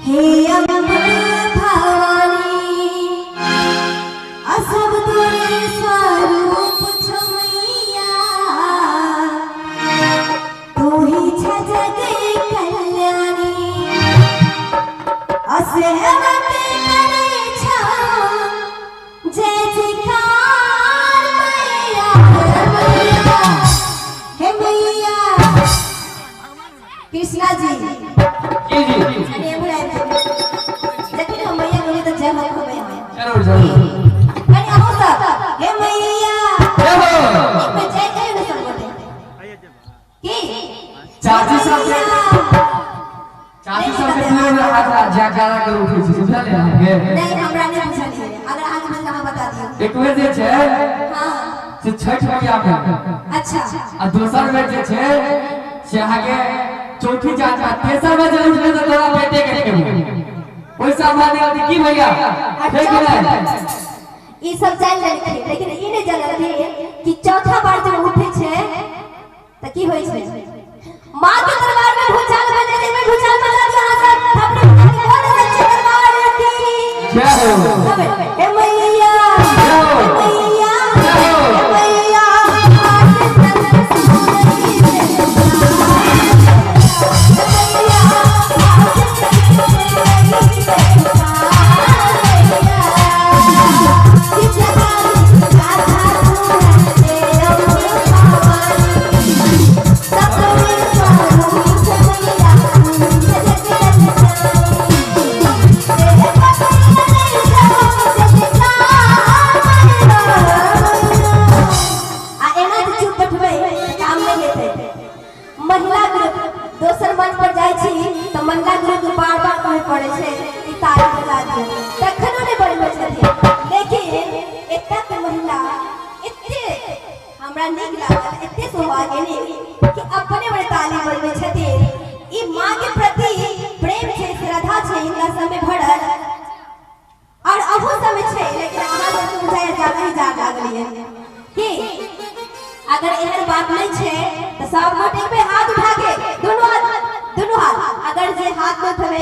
हे अम्बे भवानी असब तोरे स्वरूप छमैया तू ही छ जग कल्याणी असेवत करे छ जय जयकार मैया हे मैया कृष्णा जी जी लेकिन हम मैया बोले तो जय हो मैया जरूर जरूर अरे आओ सब हे मैया जय हो एक में जय कहे ना सब बोले की चाची सब पूरे में हाथ जयकारा कर उठे छी समझा ले नहीं हमरा नहीं पूछलिए अगर आज मैं कहां बता दियो एक बेर जे छै हां से छठ मैया में अच्छा आ दोसर बेर जे छै से आगे चौथी जात का तेसर में जरूर उठले तो तोरा बेटे के केबो ओइ सब माने होती की भैया ठीक है ई सब जान लेते लेकिन ई नहीं जानते कि चौथा बार जब उठे छे त की होई छे मां के दरबार में भूचाल बजे में भूचाल बजा दिया सब अपने बोल सच्चे दरबार की जय हो हे मैया हे मैया हे मैया महिला ग्रुप दोसर मंच पर जाय छी त महिला ग्रुप बार-बार कहे पड़े छे कि ताली बजा दियो तखनो ने बड़ी छथिन लेकिन एतक महिला एते हमरा नीक लागल एते सुहागिनी कि अपने बड़े ताली बजबै छथिन ई मां के प्रति प्रेम छे श्रद्धा छे इनका समय भरल और अहू समय छे लेकिन हमरा सब बुझाय ज्यादा ही जाग लागलिए कि अगर एहन बात नहीं छे तो सब गोटे पे हाथ उठा के दोनों हाथ अगर जे हाथ में थवे